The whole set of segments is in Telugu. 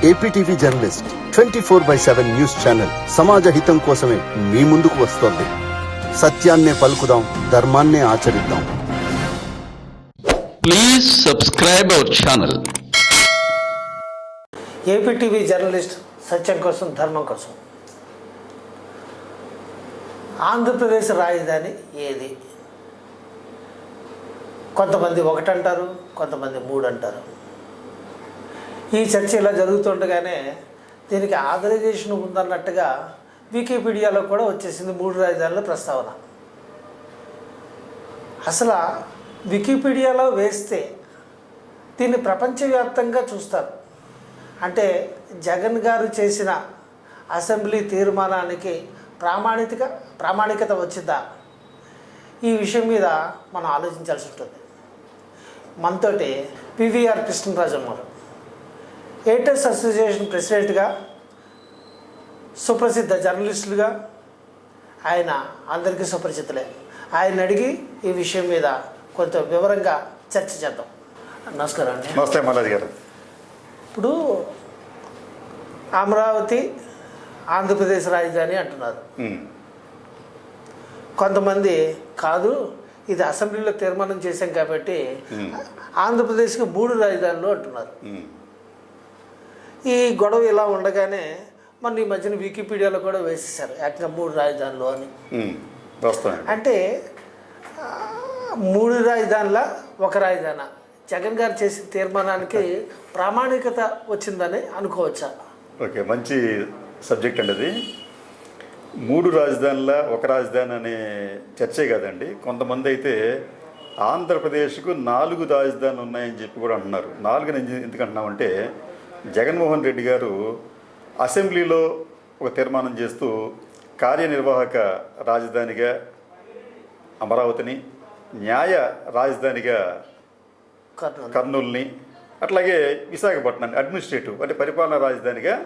ఏపీటీవీ జర్నలిస్ట్ 24/7 న్యూస్ ఛానల్ సమాజ హితం కోసమే మీ ముందుకు వస్తోంది. సత్యాన్నే పలుకుదాం, ధర్మాన్నే ఆచరిద్దాం. Please subscribe our channel. APTV journalist సత్యం కోసం, ధర్మం కోసం. ఆంధ్రప్రదేశ్ రాజధాని ఏది? కొంతమంది ఒకటి అంటారు, కొంతమంది మూడు అంటారు. ఈ చర్చ ఇలా జరుగుతుండగానే దీనికి ఆథరైజేషన్ ఉందన్నట్టుగా వికీపీడియాలో కూడా వచ్చేసింది మూడు రాజధానుల ప్రస్తావన. అసలు వికీపీడియాలో వేస్తే దీన్ని ప్రపంచవ్యాప్తంగా చూస్తారు. అంటే జగన్ గారు చేసిన అసెంబ్లీ తీర్మానానికి ప్రామాణికత వచ్చిందా? ఈ విషయం మీద మనం ఆలోచించాల్సి ఉంటుంది. మనతోటి పివిఆర్ కృష్ణరాజు ఉన్నారు. ఎయిటర్స్ అసోసియేషన్ ప్రెసిడెంట్గా, సుప్రసిద్ధ జర్నలిస్టులుగా ఆయన అందరికీ సుపరిచితులే. ఆయన అడిగి ఈ విషయం మీద కొంత వివరంగా చర్చ చేద్దాం. నమస్కారం అండి. నమస్తే మల్లాది గారు. ఇప్పుడు అమరావతి ఆంధ్రప్రదేశ్ రాజధాని అంటున్నారు. కొంతమంది కాదు, ఇది అసెంబ్లీలో తీర్మానం చేశాం కాబట్టి ఆంధ్రప్రదేశ్కి మూడు రాజధానులు అంటున్నారు. ఈ గొడవ ఇలా ఉండగానే మన ఈ మధ్యన వికీపీడియాలో కూడా వేసేసారు ఏకంగా మూడు రాజధానులు అని. అంటే మూడు రాజధానుల ఒక రాజధాని జగన్ గారు చేసిన తీర్మానానికి ప్రామాణికత వచ్చిందని అనుకోవచ్చా? ఓకే, మంచి సబ్జెక్ట్ అండి అది. మూడు రాజధానుల ఒక రాజధాని అనే చర్చే కాదండి. కొంతమంది అయితే ఆంధ్రప్రదేశ్కు 4 రాజధానులు ఉన్నాయని చెప్పి కూడా అంటున్నారు. 4 ఎందుకు అంటున్నామంటే, జగన్మోహన్ రెడ్డి గారు అసెంబ్లీలో ఒక తీర్మానం చేస్తూ కార్యనిర్వాహక రాజధానిగా అమరావతిని, న్యాయ రాజధానిగా కర్నూలుని, అట్లాగే విశాఖపట్నాన్ని అడ్మినిస్ట్రేటివ్ అంటే పరిపాలనా రాజధానిగా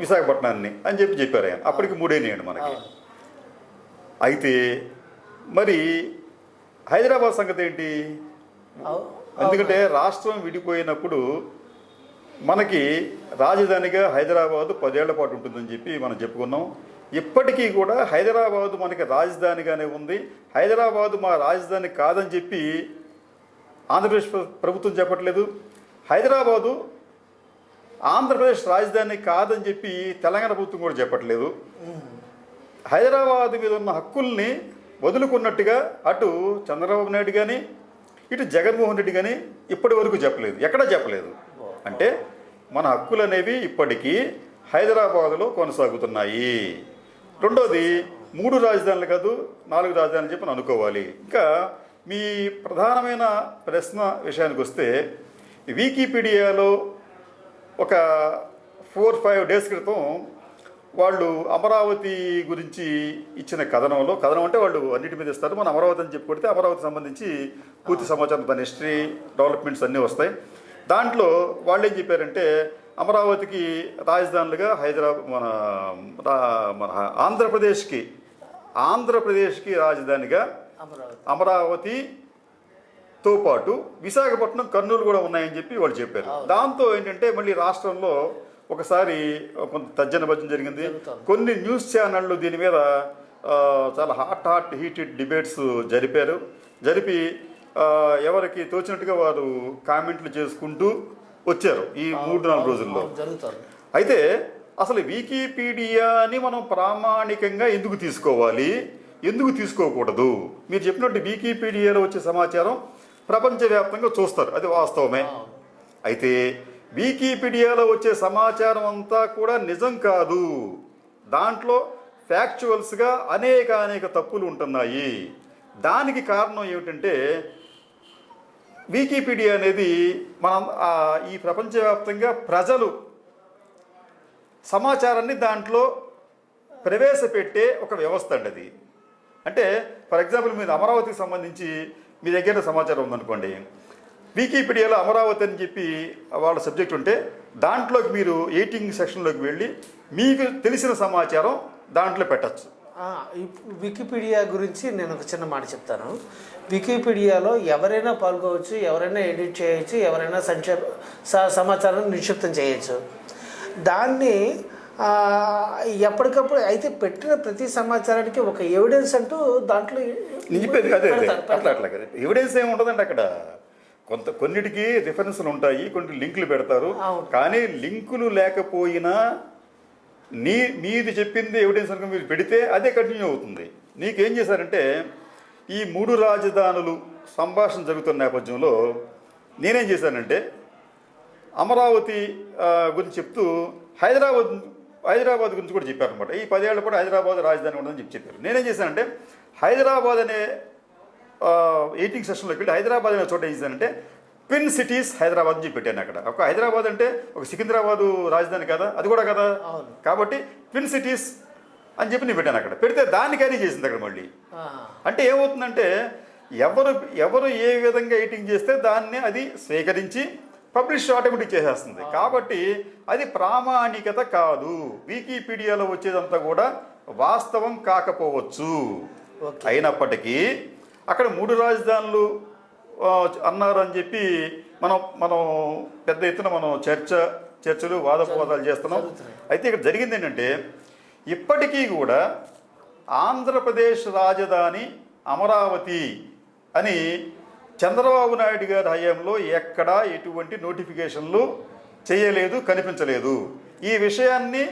విశాఖపట్నాన్ని అని చెప్పారు ఆయన. అప్పటికి 3 అయినాయండి మనకి. అయితే మరి హైదరాబాద్ సంగతి ఏంటి? ఎందుకంటే రాష్ట్రం విడిపోయినప్పుడు మనకి రాజధానిగా హైదరాబాదు 10 ఏళ్ల పాటు ఉంటుందని చెప్పి మనం చెప్పుకున్నాం. ఇప్పటికీ కూడా హైదరాబాదు మనకి రాజధానిగానే ఉంది. హైదరాబాదు మా రాజధాని కాదని చెప్పి ఆంధ్రప్రదేశ్ ప్రభుత్వం చెప్పట్లేదు. హైదరాబాదు ఆంధ్రప్రదేశ్ రాజధాని కాదని చెప్పి తెలంగాణ ప్రభుత్వం కూడా చెప్పట్లేదు. హైదరాబాద్ మీద ఉన్న హక్కుల్ని వదులుకున్నట్టుగా అటు చంద్రబాబు నాయుడు కానీ ఇటు జగన్మోహన్ రెడ్డి కానీ ఇప్పటి వరకు చెప్పలేదు, ఎక్కడా చెప్పలేదు. అంటే మన హక్కులు అనేవి ఇప్పటికీ హైదరాబాదులో కొనసాగుతున్నాయి. రెండోది, 3 రాజధానులు కాదు 4 రాజధానులు చెప్పి అనుకోవాలి. ఇంకా మీ ప్రధానమైన ప్రశ్న విషయానికి వస్తే, వికీపీడియాలో ఒక 4-5 డేస్ క్రితం వాళ్ళు అమరావతి గురించి ఇచ్చిన కథనం అంటే వాళ్ళు అన్నిటి మీద ఇస్తారు. మనం అమరావతి అని చెప్పుకొడితే అమరావతి సంబంధించి పూర్తి సమాచారం, దాని హిస్టరీ, డెవలప్మెంట్స్ అన్నీ వస్తాయి. దాంట్లో వాళ్ళు ఏం చెప్పారంటే, అమరావతికి రాజధానులుగా మన ఆంధ్రప్రదేశ్కి రాజధానిగా అమరావతితో పాటు విశాఖపట్నం, కర్నూలు కూడా ఉన్నాయని చెప్పి వాళ్ళు చెప్పారు. దాంతో ఏంటంటే మళ్ళీ రాష్ట్రంలో ఒకసారి కొంత తర్జన భర్జన జరిగింది. కొన్ని న్యూస్ ఛానళ్ళు దీని మీద చాలా హీటెడ్ డిబేట్స్ జరిపి ఎవరికి తోచినట్టుగా వారు కామెంట్లు చేసుకుంటూ వచ్చారు ఈ 3-4 రోజుల్లో. అయితే అసలు వికీపీడియాని మనం ప్రామాణికంగా ఎందుకు తీసుకోవాలి, ఎందుకు తీసుకోకూడదు? మీరు చెప్పినట్టు వికీపీడియాలో వచ్చే సమాచారం ప్రపంచవ్యాప్తంగా చూస్తారు, అది వాస్తవమే. అయితే వికీపీడియాలో వచ్చే సమాచారం అంతా కూడా నిజం కాదు. దాంట్లో ఫ్యాక్చువల్స్గా అనేక తప్పులు ఉంటున్నాయి. దానికి కారణం ఏమిటంటే, వికీపీడియా అనేది మనం ఈ ప్రపంచవ్యాప్తంగా ప్రజలు సమాచారాన్ని దాంట్లో ప్రవేశపెట్టే ఒక వ్యవస్థ అండి అది. అంటే ఫర్ ఎగ్జాంపుల్, మీరు అమరావతికి సంబంధించి మీ దగ్గర సమాచారం ఉందనుకోండి, వికీపీడియాలో అమరావతి అని చెప్పి వాళ్ళ సబ్జెక్ట్ ఉంటే దాంట్లోకి మీరు 18 సెక్షన్లోకి వెళ్ళి మీకు తెలిసిన సమాచారం దాంట్లో పెట్టచ్చు. వికీపీడియా గురించి నేను ఒక చిన్న మాట చెప్తాను. వికీపీడియాలో ఎవరైనా పాల్గొవచ్చు, ఎవరైనా ఎడిట్ చేయొచ్చు, ఎవరైనా సమాచారాన్ని నిక్షిప్తం చేయొచ్చు. దాన్ని ఎప్పటికప్పుడు అయితే పెట్టిన ప్రతి సమాచారానికి ఒక ఎవిడెన్స్ అంటూ దాంట్లో ఎవిడెన్స్ ఏమి ఉంటుందండి అక్కడ. కొన్నిటికి రిఫరెన్స్లు ఉంటాయి, కొన్ని లింకులు పెడతారు. కానీ లింకులు లేకపోయినా మీది చెప్పింది ఎవిడెన్స్ అనుకుని మీరు పెడితే అదే కంటిన్యూ అవుతుంది. నీకేం చేశారంటే ఈ 3 రాజధానులు సంభాషణ జరుగుతున్న నేపథ్యంలో నేనేం చేశానంటే అమరావతి గురించి చెప్తూ హైదరాబాద్ గురించి కూడా చెప్పారనమాట. ఈ 10 ఏళ్ళు కూడా హైదరాబాద్ రాజధాని ఉండదని చెప్పారు. నేనేం చేశానంటే హైదరాబాద్ అనే 18 సెషన్లోకి వెళ్ళి హైదరాబాద్ అనే చోట ఏం చేశానంటే ట్విన్ సిటీస్ హైదరాబాద్ అని చెప్పి పెట్టాను. అక్కడ ఒక హైదరాబాద్ అంటే ఒక సికింద్రాబాదు రాజధాని కదా, అది కూడా కదా. కాబట్టి ట్విన్ సిటీస్ అని చెప్పి నేను పెట్టాను. అక్కడ పెడితే దాన్ని క్యారీ చేసింది అక్కడ మళ్ళీ. అంటే ఏమవుతుందంటే ఎవరు ఏ విధంగా ఎడిటింగ్ చేస్తే దాన్ని అది స్వీకరించి పబ్లిష్ ఆటోమేటిక్ చేసేస్తుంది. కాబట్టి అది ప్రామాణికత కాదు. వికీపీడియాలో వచ్చేదంతా కూడా వాస్తవం కాకపోవచ్చు. అయినప్పటికీ అక్కడ 3 రాజధానులు అన్నారు అని చెప్పి మనం పెద్ద ఎత్తున మనం చర్చలు వాదోపవాదాలు చేస్తున్నాం. అయితే ఇక్కడ జరిగింది ఏంటంటే ఇప్పటికీ కూడా ఆంధ్రప్రదేశ్ రాజధాని అమరావతి అని చంద్రబాబు నాయుడు గారి హయాంలో ఎక్కడా ఎటువంటి నోటిఫికేషన్లు చేయలేదు, కనిపించలేదు. ఈ విషయాన్ని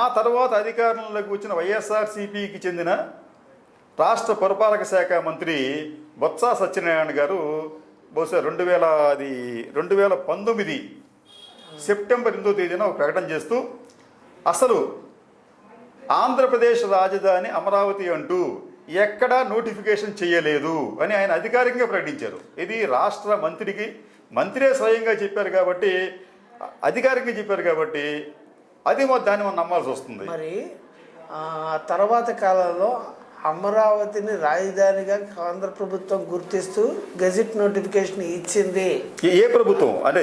ఆ తర్వాత అధికారంలోకి వచ్చిన వైఎస్ఆర్సీపీకి చెందిన రాష్ట్ర పురపాలక శాఖ మంత్రి బొత్స సత్యనారాయణ గారు బహుశా 2019 సెప్టెంబర్ 8వ తేదీన ఒక ప్రకటన చేస్తూ అసలు ఆంధ్రప్రదేశ్ రాజధాని అమరావతి అంటూ ఎక్కడా నోటిఫికేషన్ చేయలేదు అని ఆయన అధికారికంగా ప్రకటించారు. ఇది రాష్ట్ర మంత్రే స్వయంగా చెప్పారు కాబట్టి, అధికారికంగా చెప్పారు కాబట్టి అది దాన్ని మనం నమ్మాల్సి వస్తుంది. మరి తర్వాత కాలంలో అమరావతిని రాజధానిగా కేంద్ర ప్రభుత్వం గుర్తిస్తూ గెజిట్ నోటిఫికేషన్ ఇచ్చింది. ఏ ప్రభుత్వం అంటే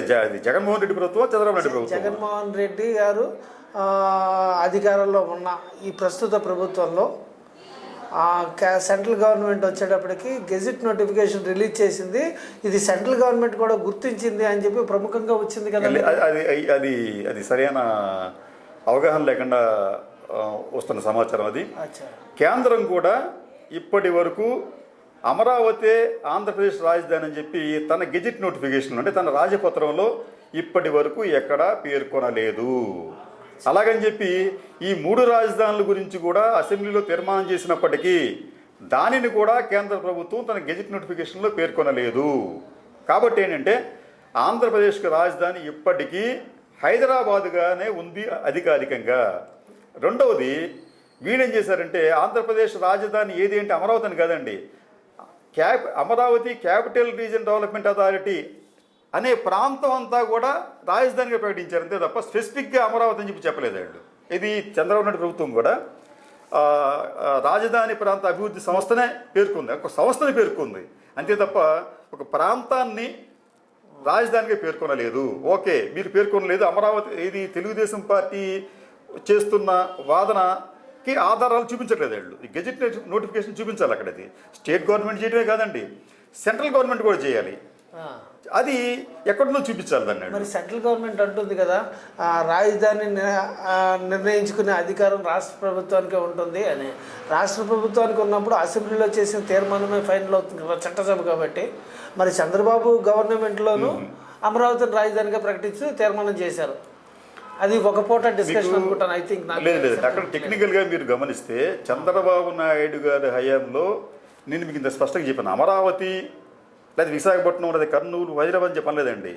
జగన్మోహన్ రెడ్డి ప్రభుత్వం, చంద్రబాబు నాయుడు ప్రభుత్వం? జగన్మోహన్ రెడ్డి గారు అధికారంలో ఉన్న ఈ ప్రస్తుత ప్రభుత్వంలో సెంట్రల్ గవర్నమెంట్ వచ్చేటప్పటికి గెజిట్ నోటిఫికేషన్ రిలీజ్ చేసింది. ఇది సెంట్రల్ గవర్నమెంట్ కూడా గుర్తించింది అని చెప్పి ప్రముఖంగా వచ్చింది కదా. అది సరైన అవగాహన లేకుండా వస్తున్న సమాచారం. అది కేంద్రం కూడా ఇప్పటి వరకు అమరావతి ఆంధ్రప్రదేశ్ రాజధాని అని చెప్పి తన గెజిట్ నోటిఫికేషన్ అంటే తన రాజపత్రంలో ఇప్పటి వరకు ఎక్కడా పేర్కొనలేదు. అలాగని చెప్పి ఈ 3 రాజధానుల గురించి కూడా అసెంబ్లీలో తీర్మానం చేసినప్పటికీ దానిని కూడా కేంద్ర ప్రభుత్వం తన గెజిట్ నోటిఫికేషన్లో పేర్కొనలేదు. కాబట్టి ఏంటంటే ఆంధ్రప్రదేశ్కి రాజధాని ఇప్పటికీ హైదరాబాద్గానే ఉంది అధికారికంగా. రెండవది వీళ్ళేం చేశారంటే ఆంధ్రప్రదేశ్ రాజధాని ఏది అంటే అమరావతి అని కాదండి, Amaravati capital region development authority అనే ప్రాంతం అంతా కూడా రాజధానిగా ప్రకటించారు అంతే తప్ప స్పెసిఫిక్గా అమరావతి అని చెప్పి చెప్పలేదు వాళ్ళు. ఇది చంద్రబాబు నాయుడు ప్రభుత్వం కూడా రాజధాని ప్రాంత అభివృద్ధి సంస్థనే పేర్కొంది, ఒక సంస్థని పేర్కొంది అంతే తప్ప ఒక ప్రాంతాన్ని రాజధానిగా పేర్కొనలేదు. ఓకే, మీరు పేర్కొనలేదు. అమరావతి ఇది తెలుగుదేశం పార్టీ చేస్తున్న వాదనకి ఆధారాలు చూపించట్లేదు వాళ్ళు. ఈ గెజిట్ నోటిఫికేషన్ చూపించాలి అక్కడ. అది స్టేట్ గవర్నమెంట్ చేయడమే కాదండి, సెంట్రల్ గవర్నమెంట్ కూడా చేయాలి. అది ఎక్కడో చూపించాలి దాన్ని. మరి సెంట్రల్ గవర్నమెంట్ అంటుంది కదా రాజధాని నిర్ణయించుకునే అధికారం రాష్ట్ర ప్రభుత్వానికే ఉంటుంది అని. రాష్ట్ర ప్రభుత్వానికి ఉన్నప్పుడు అసెంబ్లీలో చేసిన తీర్మానమే ఫైనల్ అవుతుంది కదా చట్టసభ. కాబట్టి మరి చంద్రబాబు గవర్నమెంట్లోనూ అమరావతిని రాజధానిగా ప్రకటించి తీర్మానం చేశారు. అది ఒక పూట డిస్కషన్ అనుకుంటాను. ఐ థింక్ లేదు అక్కడ టెక్నికల్గా మీరు గమనిస్తే చంద్రబాబు నాయుడు గారి హయాంలో నేను మీకు ఇంత స్పష్టంగా చెప్పాను, అమరావతి లేదా విశాఖపట్నం లేదా కర్నూలు హైదరాబాద్ అని చెప్పలేదండి,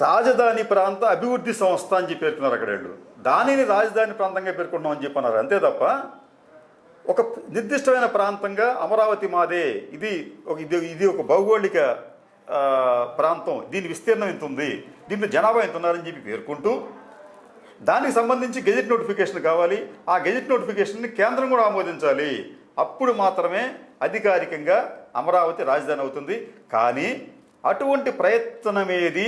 రాజధాని ప్రాంత అభివృద్ధి సంస్థ అని చెప్పి పేర్కొన్నారు అక్కడ వాళ్ళు. దానిని రాజధాని ప్రాంతంగా పేర్కొన్నాం అని చెప్పన్నారు అంతే తప్ప ఒక నిర్దిష్టమైన ప్రాంతంగా అమరావతి మాదే, ఇది ఒక భౌగోళిక ప్రాంతం, దీని విస్తీర్ణం ఎంత ఉంది, దీంట్లో జనాభా ఎంత ఉన్నారని చెప్పి పేర్కొంటూ దానికి సంబంధించి గెజిట్ నోటిఫికేషన్ కావాలి. ఆ గెజిట్ నోటిఫికేషన్ని కేంద్రం కూడా ఆమోదించాలి. అప్పుడు మాత్రమే అధికారికంగా అమరావతి రాజధాని అవుతుంది. కానీ అటువంటి ప్రయత్నమేది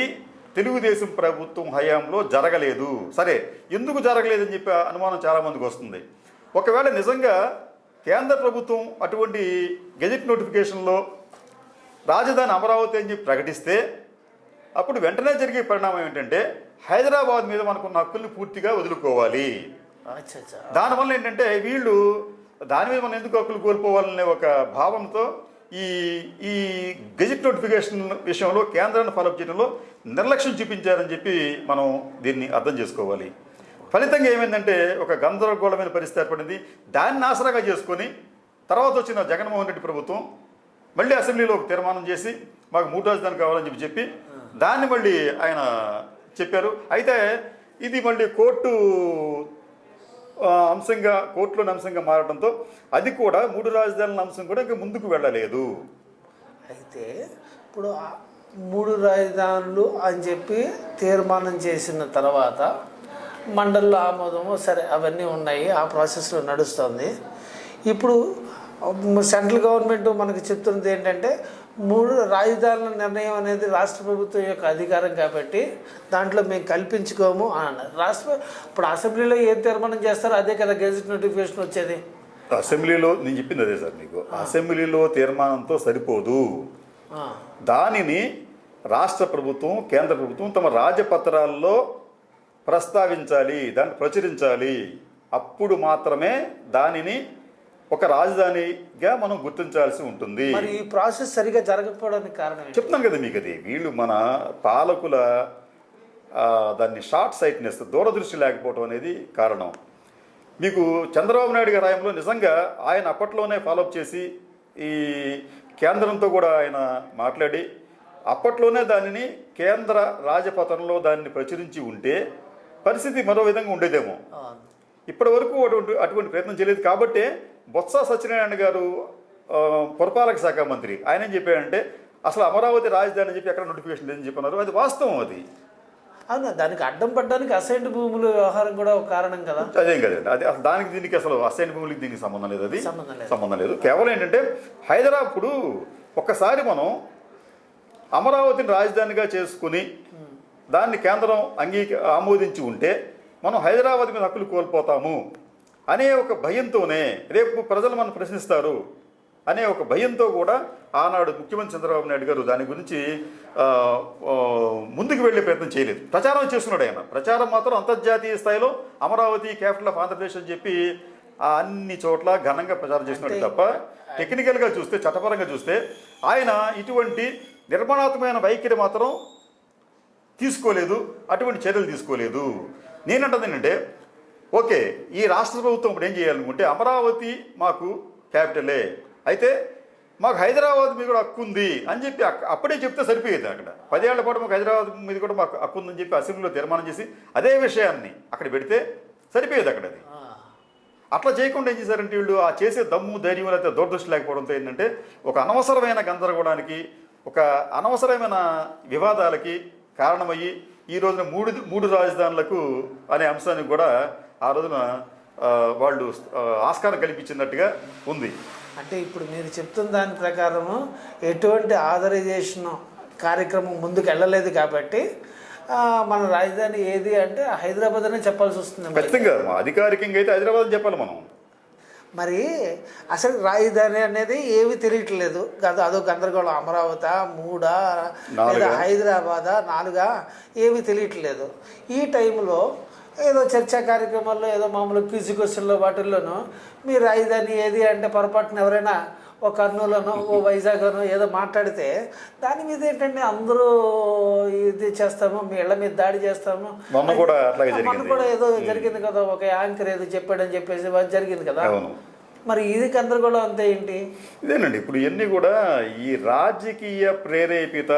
తెలుగుదేశం ప్రభుత్వం హయాంలో జరగలేదు. సరే, ఎందుకు జరగలేదని చెప్పి అనుమానం చాలామందికి వస్తుంది. ఒకవేళ నిజంగా కేంద్ర ప్రభుత్వం అటువంటి గెజెట్ నోటిఫికేషన్లో రాజధాని అమరావతి అని చెప్పి ప్రకటిస్తే అప్పుడు వెంటనే జరిగే పరిణామం ఏంటంటే హైదరాబాద్ మీద మనకున్న హక్కుల్ని పూర్తిగా వదులుకోవాలి. అచ్చా. దానివల్ల ఏంటంటే వీళ్ళు దాని మీద మనం ఎందుకు హక్కులు కోల్పోవాలనే ఒక భావంతో ఈ గెజెట్ నోటిఫికేషన్ విషయంలో కేంద్రాన్ని ఫాలోఅప్ చేయడంలో నిర్లక్ష్యం చూపించారని చెప్పి మనం దీన్ని అర్థం చేసుకోవాలి. ఫలితంగా ఏమైందంటే ఒక గందరగోళమైన పరిస్థితి ఏర్పడింది. దాన్ని ఆసరాగా చేసుకొని తర్వాత వచ్చిన జగన్మోహన్ రెడ్డి ప్రభుత్వం మళ్ళీ అసెంబ్లీలో ఒక తీర్మానం చేసి మాకు 3 రాజధాని కావాలని చెప్పి దాన్ని మళ్ళీ ఆయన చెప్పారు. అయితే ఇది మళ్ళీ కోర్టులోని అంశంగా మారడంతో అది కూడా 3 రాజధానుల అంశం కూడా ఇంకా ముందుకు వెళ్ళలేదు. అయితే ఇప్పుడు 3 రాజధానులు అని చెప్పి తీర్మానం చేసిన తర్వాత మండలిలో ఆమోదము సరే అవన్నీ ఉన్నాయి, ఆ ప్రాసెస్లో నడుస్తుంది. ఇప్పుడు సెంట్రల్ గవర్నమెంట్ మనకు చెప్తున్నది ఏంటంటే 3 రాజధానుల నిర్ణయం అనేది రాష్ట్ర ప్రభుత్వం యొక్క అధికారం కాబట్టి దాంట్లో మేము కల్పించుకోము అని అన్నారు. ఇప్పుడు అసెంబ్లీలో ఏం తీర్మానం చేస్తారో అదే కదా గెజెట్ నోటిఫికేషన్ వచ్చేది. అసెంబ్లీలో నేను చెప్పింది అదే సార్ మీకు. అసెంబ్లీలో తీర్మానంతో సరిపోదు. దానిని రాష్ట్ర ప్రభుత్వం కేంద్ర ప్రభుత్వం తమ రాజపత్రాల్లో ప్రస్తావించాలి, దాన్ని ప్రచురించాలి. అప్పుడు మాత్రమే దానిని ఒక రాజధానిగా మనం గుర్తించాల్సి ఉంటుంది. మరి ఈ ప్రాసెస్ సరిగా జరగకపోవడానికి కారణం చెప్తున్నాను కదా మీకు. అది వీళ్ళు మన పాలకుల దాన్ని షార్ట్ సైట్నెస్, దూరదృష్టి లేకపోవడం అనేది కారణం. మీకు చంద్రబాబు నాయుడు గారి హయాంలో నిజంగా ఆయన అప్పట్లోనే ఫాలోఅప్ చేసి ఈ కేంద్రంతో కూడా ఆయన మాట్లాడి అప్పట్లోనే దానిని కేంద్ర రాజపత్రంలో దాన్ని ప్రచురించి ఉంటే పరిస్థితి మరో విధంగా ఉండేదేమో. ఇప్పటి వరకు అటువంటి ప్రయత్నం చేయలేదు. కాబట్టి బొత్స సత్యనారాయణ గారు పురపాలక శాఖ మంత్రి, ఆయన ఏం చెప్పాడంటే అసలు అమరావతి రాజధాని అని చెప్పి ఎక్కడ నోటిఫికేషన్ లేదని చెప్పన్నారు. అది వాస్తవం. అది అవునా, దానికి అడ్డం పడ్డానికి అసైన్డ్ భూముల వ్యవహారం కూడా ఒక కారణం కదా. అదేం కదండి, అది అసలు దానికి దీనికి అసలు అసైన్డ్ భూములకి దీనికి సంబంధం లేదు. అది సంబంధం లేదు. కేవలం ఏంటంటే హైదరాబాద్ ఇప్పుడు ఒక్కసారి మనం అమరావతిని రాజధానిగా చేసుకుని దాన్ని కేంద్రం ఆమోదించి ఉంటే మనం హైదరాబాద్ మీద హక్కులు కోల్పోతాము అనే ఒక భయంతోనే, రేపు ప్రజలు మనం ప్రశ్నిస్తారు అనే ఒక భయంతో కూడా ఆనాడు ముఖ్యమంత్రి చంద్రబాబు నాయుడు గారు దాని గురించి ముందుకు వెళ్ళే ప్రయత్నం చేయలేదు. ప్రచారం చేస్తున్నాడు ఆయన. ప్రచారం మాత్రం అంతర్జాతీయ స్థాయిలో అమరావతి క్యాపిటల్ ఆఫ్ ఆంధ్రప్రదేశ్ అని చెప్పి అన్ని చోట్ల ఘనంగా ప్రచారం చేస్తున్నాడు తప్ప టెక్నికల్గా చూస్తే, చట్టపరంగా చూస్తే ఆయన ఇటువంటి నిర్మాణాత్మకమైన వైఖరి మాత్రం తీసుకోలేదు, అటువంటి చర్యలు తీసుకోలేదు. నేనంటది ఏంటంటే ఓకే, ఈ రాష్ట్ర ప్రభుత్వం ఇప్పుడు ఏం చేయాలనుకుంటే అమరావతి మాకు క్యాపిటలే, అయితే మాకు హైదరాబాద్ మీద కూడా హక్కు ఉంది అని చెప్పి అప్పుడే చెప్తే సరిపోయేది. అక్కడ 10 ఏళ్ల పాటు మాకు హైదరాబాద్ మీద కూడా మాకు హక్కు ఉందని చెప్పి అసెంబ్లీలో తీర్మానం చేసి అదే విషయాన్ని అక్కడ పెడితే సరిపోయేది. అక్కడ అది అట్లా చేయకుండా ఏం చేశారంటే వీళ్ళు ఆ చేసే దమ్ము ధైర్యం లేకపోతే దూరదృష్టి లేకపోవడంతో ఏంటంటే ఒక అనవసరమైన గందరగోళానికి, ఒక అనవసరమైన వివాదాలకి కారణమయ్యి ఈ రోజున 3 రాజధానులకు అనే అంశానికి కూడా ఆ రోజున వాళ్ళు ఆస్కారం కల్పించినట్టుగా ఉంది. అంటే ఇప్పుడు మీరు చెప్తున్న దాని ప్రకారము ఎటువంటి ఆథరైజేషన్ కార్యక్రమం ముందుకు వెళ్ళలేదు కాబట్టి మన రాజధాని ఏది అంటే హైదరాబాద్ అనే చెప్పాల్సి వస్తుంది. ఖచ్చితంగా అధికారికంగా అయితే హైదరాబాద్ అని చెప్పాలి మనం. మరి అసలు రాజధాని అనేది ఏమీ తెలియట్లేదు కదా, అదో గందరగోళం. అమరావతి 3 లేదా హైదరాబాద్ 4 ఏమీ తెలియట్లేదు. ఈ టైంలో ఏదో చర్చా కార్యక్రమాల్లో ఏదో మామూలు క్విజ్ క్వశ్చన్లో వాటిల్లోనూ మీ రాజధాని ఏది అంటే పొరపాటున ఎవరైనా ఓ కర్నూలునో ఓ వైజాగ్నో ఏదో మాట్లాడితే దాని మీద ఏంటంటే అందరూ ఇది చేస్తాము, మీ ఇళ్ల మీద దాడి చేస్తాము. మొన్న కూడా ఏదో జరిగింది కదా, ఒక యాంకర్ ఏదో చెప్పాడని చెప్పేసి జరిగింది కదా. మరి ఇది గందరగోళం అంతే ఏంటి? ఇదేనండి ఇప్పుడు ఇవన్నీ కూడా ఈ రాజకీయ ప్రేరేపిత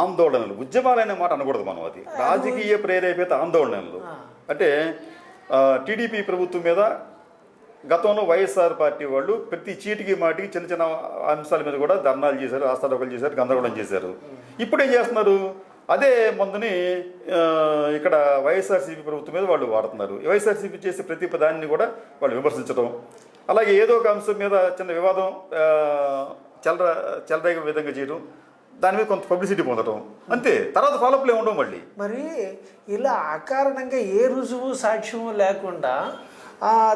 ఆందోళనలు, ఉద్యమాలనే మాట అనకూడదు మనం. అది రాజకీయ ప్రేరేపిత ఆందోళనలు. అంటే టీడీపీ ప్రభుత్వం మీద గతంలో వైఎస్ఆర్ పార్టీ వాళ్ళు ప్రతి చీటికి మాటికి చిన్న చిన్న అంశాల మీద కూడా ధర్నాలు చేశారు, రాస్తారోకలు చేశారు, గందరగోళం చేశారు. ఇప్పుడు ఏం చేస్తున్నారు? అదే మందుని ఇక్కడ వైఎస్ఆర్సీపీ ప్రభుత్వం మీద వాళ్ళు వాడుతున్నారు. వైఎస్ఆర్సీపీ చేసే ప్రతి దాన్ని కూడా వాళ్ళు విమర్శించడం, అలాగే ఏదో ఒక అంశం మీద చిన్న వివాదం చెలరేగే విధంగా చేయడం, దాని మీద కొంత పబ్లిసిటీ పొందడం, అంతే. తర్వాత ఫాలోఅప్లే ఉండవు మళ్ళీ. మరి ఇలా అకారణంగా ఏ రుజువు సాక్ష్యము లేకుండా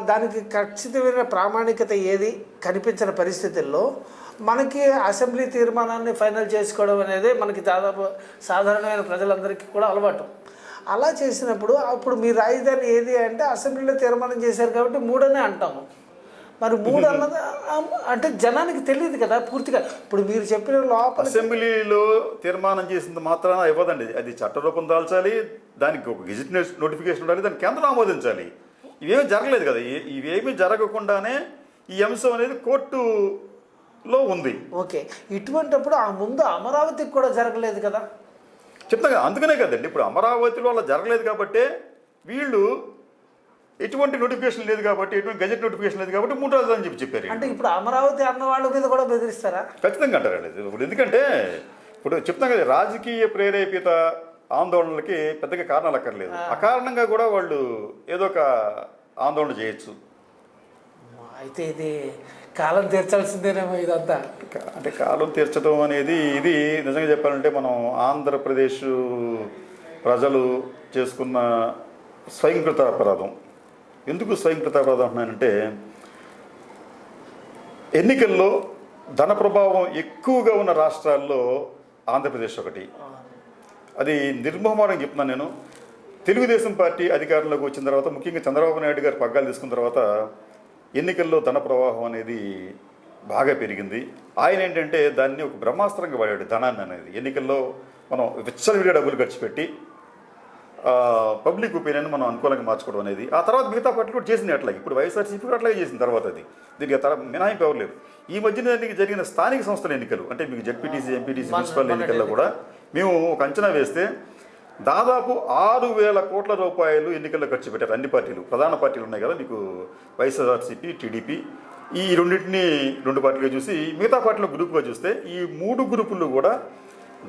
దానికి ఖచ్చితమైన ప్రామాణికత ఏది కనిపించిన పరిస్థితుల్లో మనకి అసెంబ్లీ తీర్మానాన్ని ఫైనల్ చేసుకోవడం అనేది మనకి దాదాపు సాధారణమైన ప్రజలందరికీ కూడా అలవాటు. అలా చేసినప్పుడు అప్పుడు మీ రాజధాని ఏది అంటే అసెంబ్లీలో తీర్మానం చేశారు కాబట్టి 3 అనే అంటాము. మరి 3 అన్నది అంటే జనానికి తెలియదు కదా పూర్తిగా. ఇప్పుడు మీరు చెప్పిన లోపల అసెంబ్లీలో తీర్మానం చేసింది మాత్రాన ఇవ్వదండి, అది చట్టరూపం దాల్చాలి, దానికి ఒక గెజిట్ నోటిఫికేషన్ ఉండాలి, దాన్ని కేంద్రం ఆమోదించాలి. ఇవేమీ జరగలేదు కదా. ఇవేమీ జరగకుండానే ఈ అంశం అనేది కోర్టులో ఉంది. ఓకే, ఇటువంటిప్పుడు ఆ ముందు అమరావతికి కూడా జరగలేదు కదా. చెప్తా కదా, అందుకనే కదండి ఇప్పుడు అమరావతిలో అలా జరగలేదు కాబట్టి వీళ్ళు ఎటువంటి నోటిఫికేషన్ లేదు కాబట్టి, ఎటువంటి గెజెట్ నోటిఫికేషన్ లేదు కాబట్టి 3 రాజధాని అని చెప్పారు. అంటే ఇప్పుడు అమరావతి అన్న వాళ్ళ మీద కూడా బెదిరిస్తారా? ఖచ్చితంగా అంటారండి. ఇప్పుడు ఎందుకంటే ఇప్పుడు చెప్తాం కదా, రాజకీయ ప్రేరేపిత ఆందోళనలకి పెద్దగా కారణాలు అక్కర్లేదు. అకారణంగా కూడా వాళ్ళు ఏదో ఒక ఆందోళన చేయొచ్చు. అయితే ఇది కాలం తీర్చాల్సిందేనేమో ఇదంతా. అంటే కాలం తీర్చడం అనేది ఇది నిజంగా చెప్పాలంటే మనం ఆంధ్రప్రదేశ్ ప్రజలు చేసుకున్న స్వయంకృత అపరాధం. ఎందుకు స్వయంకృత అపరాధం అంటున్నానంటే, ఎన్నికల్లో ధన ప్రభావం ఎక్కువగా ఉన్న రాష్ట్రాల్లో ఆంధ్రప్రదేశ్ ఒకటి. అది నిర్మోహమాటంగా చెప్తున్నాను నేను. తెలుగుదేశం పార్టీ అధికారంలోకి వచ్చిన తర్వాత, ముఖ్యంగా చంద్రబాబు నాయుడు గారు పగ్గాలు తీసుకున్న తర్వాత ఎన్నికల్లో ధన ప్రవాహం అనేది బాగా పెరిగింది. ఆయన ఏంటంటే దాన్ని ఒక బ్రహ్మాస్త్రంగా వాడాడు ధనాన్ని అనేది. ఎన్నికల్లో మనం విచ్చలవిడిగా డబ్బులు ఖర్చు పెట్టి పబ్లిక్ ఒపీనియన్ మనం అనుకూలంగా మార్చుకోవడం అనేది. ఆ తర్వాత మిగతా పార్టీలు కూడా చేసింది అట్లాగే. ఇప్పుడు వైఎస్ఆర్సీపీ కూడా అట్లాగే చేసిన తర్వాత అది దీనికి మినహాయింపు ఎవరు లేదు. ఈ మధ్యన జరిగిన స్థానిక సంస్థల ఎన్నికలు అంటే మీకు జెడ్పీటీసీ, ఎంపీటీసీ, మున్సిపల్ ఎన్నికల్లో కూడా మేము ఒక అంచనా వేస్తే దాదాపు 6,000 కోట్ల రూపాయలు ఎన్నికల్లో ఖర్చు పెట్టారు అన్ని పార్టీలు. ప్రధాన పార్టీలు ఉన్నాయి కదా మీకు, వైఎస్ఆర్సీపీ, టీడీపీ, ఈ రెండింటిని 2 పార్టీలుగా చూసి మిగతా పార్టీలో గ్రూప్గా చూస్తే ఈ 3 గ్రూపులు కూడా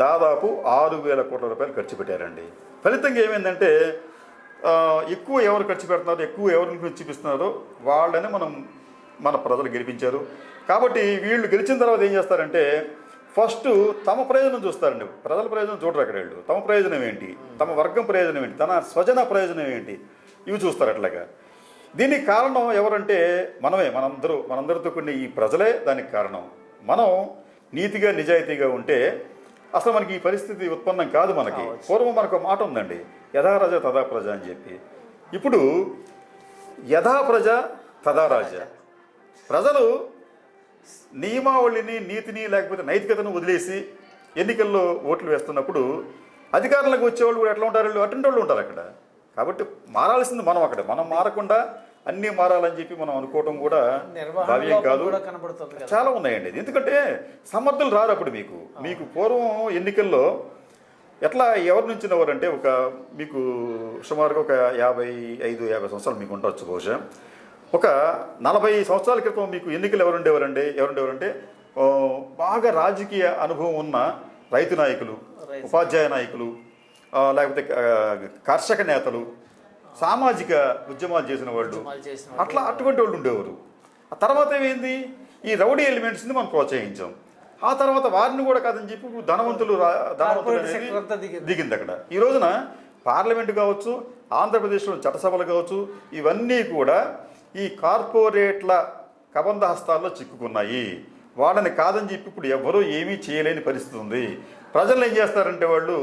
దాదాపు 6,000 కోట్ల రూపాయలు ఖర్చు పెట్టారండి. ఫలితంగా ఏమైందంటే ఎక్కువ ఎవరు ఖర్చు పెడుతున్నారో, ఎక్కువ ఎవరిని చూపిస్తున్నారో వాళ్ళని మన ప్రజలు గెలిపించారు. కాబట్టి వీళ్ళు గెలిచిన తర్వాత ఏం చేస్తారంటే ఫస్ట్ తమ ప్రయోజనం చూస్తారండి, ప్రజల ప్రయోజనం చూడరు అక్కడ. వీళ్ళు తమ ప్రయోజనం ఏంటి, తమ వర్గం ప్రయోజనం ఏంటి, తన స్వజన ప్రయోజనం ఏంటి, ఇవి చూస్తారు అట్లాగా. దీనికి కారణం ఎవరంటే మనందరితో కొన్ని ఈ ప్రజలే దానికి కారణం. మనం నీతిగా నిజాయితీగా ఉంటే అసలు మనకి ఈ పరిస్థితి ఉత్పన్నం కాదు. మనకి పూర్వం మనకు మాట ఉందండి, యథా రాజ తదా ప్రజ అని చెప్పి. ఇప్పుడు యథా ప్రజ తదా రాజ. ప్రజలు నియమావళిని, నీతిని, లేకపోతే నైతికతను వదిలేసి ఎన్నికల్లో ఓట్లు వేస్తున్నప్పుడు అధికారంలోకి వచ్చేవాళ్ళు కూడా ఎట్లా ఉంటారు, అటువంటి వాళ్ళు ఉంటారు అక్కడ. కాబట్టి మారాల్సింది మనం అక్కడ. మనం మారకుండా అన్నీ మారాలని చెప్పి మనం అనుకోవటం కూడా భావ్యం కాదు. చాలా ఉన్నాయండి. ఎందుకంటే సమర్థులు రారు అప్పుడు. మీకు పూర్వం ఎన్నికల్లో ఎట్లా ఎవరి నుంచి ఎవరంటే మీకు సుమారుగా ఒక 55-50 సంవత్సరాలు మీకు ఉండవచ్చు బహుశా. ఒక 40 సంవత్సరాల క్రితం మీకు ఎన్నికలు ఎవరుండేవారంటే బాగా రాజకీయ అనుభవం ఉన్న రైతు నాయకులు, ఉపాధ్యాయ నాయకులు, లేకపోతే కర్షక నేతలు, సామాజిక ఉద్యమాలు చేసిన వాళ్ళు, అటువంటి వాళ్ళు ఉండేవారు. ఆ తర్వాత ఏమైంది, ఈ రౌడీ ఎలిమెంట్స్ని మనం ప్రోత్సహించాం. ఆ తర్వాత వారిని కూడా కాదని చెప్పి ధనవంతులు అనేది దిగింది అక్కడ. ఈ రోజున పార్లమెంటు కావచ్చు, ఆంధ్రప్రదేశ్లో చట్టసభలు కావచ్చు, ఇవన్నీ కూడా ఈ కార్పొరేట్ల కబంధ హస్తాల్లో చిక్కుకున్నాయి. వాళ్ళని కాదని చెప్పి ఇప్పుడు ఎవరూ ఏమీ చేయలేని పరిస్థితి ఉంది. ప్రజలు ఏం చేస్తారంటే వాళ్ళు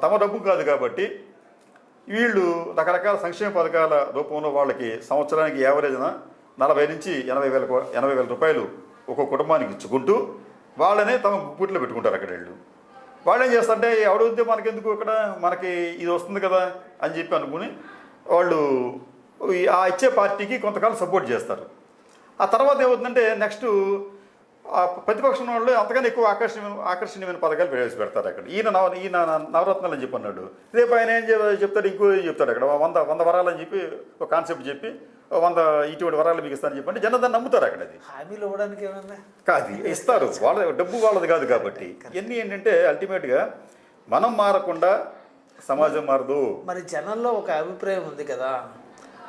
తమ డబ్బు కాదు కాబట్టి వీళ్ళు రకరకాల సంక్షేమ పథకాల రూపంలో వాళ్ళకి సంవత్సరానికి యావరేజ్న 40,000 నుంచి 80,000 రూపాయలు ఒక్కొక్క కుటుంబానికి ఇచ్చుకుంటూ వాళ్ళనే తమ గుప్పుట్లో పెట్టుకుంటారు అక్కడ. వాళ్ళు ఏం చేస్తారంటే ఎవడొద్దే మనకెందుకు, అక్కడ మనకి ఇది వస్తుంది కదా అని చెప్పి అనుకుని వాళ్ళు ఆ ఇచ్చే పార్టీకి కొంతకాలం సపోర్ట్ చేస్తారు. ఆ తర్వాత ఏమవుతుందంటే నెక్స్ట్ ప్రతిపక్షం వాళ్ళు అంతగానే ఎక్కువ ఆకర్షణీయమైన పథకాలు ప్రవేశపెడతారు అక్కడ. ఈయన నవరత్నాలు అని చెప్పి అన్నాడు, రేపు ఆయన ఏం చెప్తాడు, ఇంకో చెప్తాడు అక్కడ 100 వరాలని చెప్పి ఒక కాన్సెప్ట్ చెప్పి 100 ఇటువంటి వరాలు మీకు ఇస్తానని చెప్పి అంటే జనం దాన్ని నమ్ముతారు అక్కడ. అది హామీలు ఇవ్వడానికి ఏమన్నా కాదు, ఇస్తారు. వాళ్ళ డబ్బు వాళ్ళది కాదు కాబట్టి. ఇవన్నీ ఏంటంటే అల్టిమేట్గా మనం మారకుండా సమాజం మారదు. మరి జనంలో ఒక అభిప్రాయం ఉంది కదా,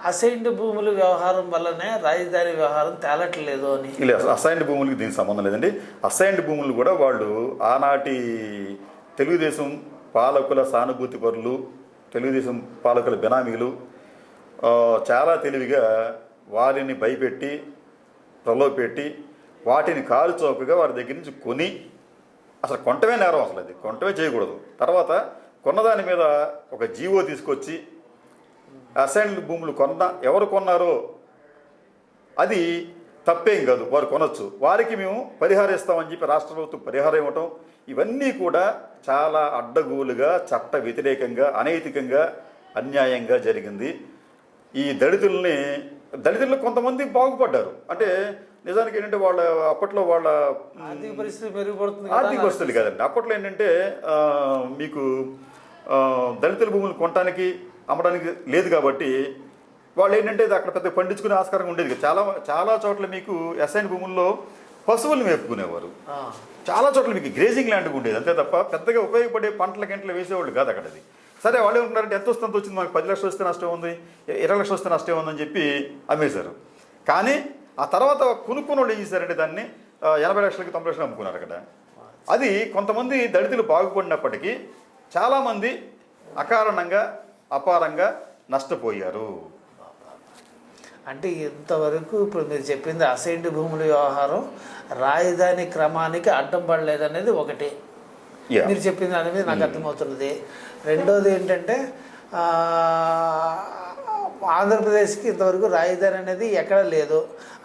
అసైన్డ్ భూముల వ్యవహారం వల్లనే రాజధాని వ్యవహారం తేలట్లేదు అని. లేదు, అసైన్డ్ భూములకి దీనికి సంబంధం లేదండి. అసైన్డ్ భూములు కూడా వాళ్ళు ఆనాటి తెలుగుదేశం పాలకుల సానుభూతి పరులు, తెలుగుదేశం పాలకుల బెనామీలు, చాలా తెలివిగా వారిని భయపెట్టి ప్రలోభపెట్టి వాటిని కాలు చౌకగా వారి దగ్గర నుంచి కొని, అసలు కొంటమే నేరం, అసలు అది కొంటమే చేయకూడదు. తర్వాత కొన్నదాని మీద ఒక జీవో తీసుకొచ్చి అసైన్డ్ భూములు ఎవరు కొన్నారో అది తప్పేం కాదు, వారు కొనొచ్చు, వారికి మేము పరిహారం ఇస్తామని చెప్పి రాష్ట్ర ప్రభుత్వం పరిహారం ఇవ్వటం, ఇవన్నీ కూడా చాలా అడ్డగోలుగా, చట్ట వ్యతిరేకంగా, అనైతికంగా, అన్యాయంగా జరిగింది. ఈ దళితుల్లో కొంతమంది బాగుపడ్డారు. అంటే నిజానికి ఏంటంటే వాళ్ళ అప్పట్లో వాళ్ళ ఆర్థిక పరిస్థితి మెరుగుపడుతుంది, ఆర్థిక పరిస్థితులు కాదండి. అప్పట్లో ఏంటంటే మీకు దళితుల భూములు కొనడానికి అమ్మడానికి లేదు కాబట్టి వాళ్ళు ఏంటంటే అక్కడ పెద్ద పండించుకునే ఆస్కారం ఉండేది. చాలా చోట్ల మీకు అసైన్ భూముల్లో పశువులు మేపుకునేవారు, చాలా చోట్ల మీకు గ్రేజింగ్ ల్యాండ్ ఉండేది, అంతే తప్ప పెద్దగా ఉపయోగపడే పంటలు వేసేవాళ్ళు కాదు అక్కడ. అది సరే, వాళ్ళు ఏమంటున్నారంటే ఎంత వస్తే అంత వచ్చింది, మాకు 10 లక్షలు వస్తే నష్టం ఉంది, 20 లక్షలు వస్తే నష్టం ఉందని చెప్పి అమ్మేశారు. కానీ ఆ తర్వాత కొనుక్కున్న వాళ్ళు ఏం చేశారంటే దాన్ని 80 లక్షలకి 90 లక్షలు అమ్ముకున్నారు అక్కడ. అది కొంతమంది దళితులు బాగుపడినప్పటికీ చాలామంది అకారణంగా అపారంగా నష్టపోయారు. అంటే ఇంతవరకు ఇప్పుడు మీరు చెప్పింది అసైన్డ్ భూముల వ్యవహారం రాజధాని క్రమానికి అడ్డం పడలేదనేది ఒకటి, మీరు చెప్పింది అనేది నాకు అర్థమవుతున్నది. రెండోది ఏంటంటే ఆంధ్రప్రదేశ్కి ఇంతవరకు రాజధాని అనేది ఎక్కడ లేదు,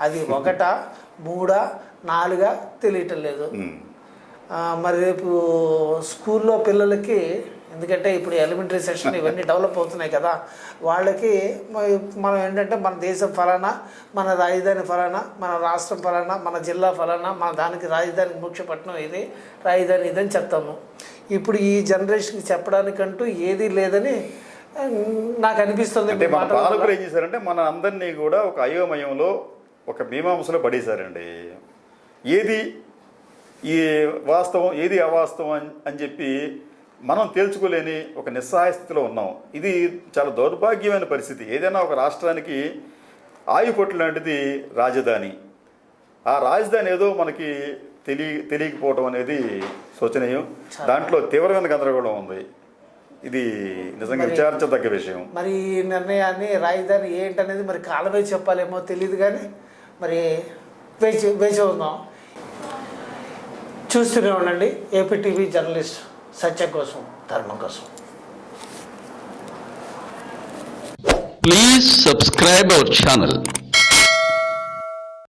అది 1, 3, 4 తెలియటం లేదు. మరి రేపు స్కూల్లో పిల్లలకి, ఎందుకంటే ఇప్పుడు ఎలిమెంటరీ సెక్షన్ ఇవన్నీ డెవలప్ అవుతున్నాయి కదా, వాళ్ళకి మనం ఏంటంటే మన దేశం ఫలానా, మన రాజధాని ఫలానా, మన రాష్ట్రం ఫలానా, మన జిల్లా ఫలానా, మన దానికి రాజధానికి ముఖ్య పట్టణం ఇది, రాజధాని ఇదని చెప్తాము. ఇప్పుడు ఈ జనరేషన్కి చెప్పడానికంటూ ఏదీ లేదని నాకు అనిపిస్తుంది. అంటే మన పాలకులు ఏం చేశారంటే మన అందరినీ కూడా ఒక అయోమయంలో, ఒక మీమాంసలో పడేశారండి. ఏది ఈ వాస్తవం, ఏది అవాస్తవం అని చెప్పి మనం తేల్చుకోలేని ఒక నిస్సహాయ స్థితిలో ఉన్నాం. ఇది చాలా దౌర్భాగ్యమైన పరిస్థితి. ఏదైనా ఒక రాష్ట్రానికి ఆయుపొట్టు లాంటిది రాజధాని. ఆ రాజధాని ఏదో మనకి తెలియకపోవడం అనేది శోచనీయం. దాంట్లో తీవ్రమైన గందరగోళం ఉంది. ఇది నిజంగా విచారించదగ్గ విషయం. మరి ఈ నిర్ణయాన్ని రాజధాని ఏంటనేది మరి కాలమే చెప్పాలేమో తెలియదు, కానీ మరి వేచి ఉందాం. చూస్తూనే ఉండండి ఏపీ టీవీ జర్నలిస్ట్, సత్యం కోసం, ధర్మం కోసం. Please subscribe our channel.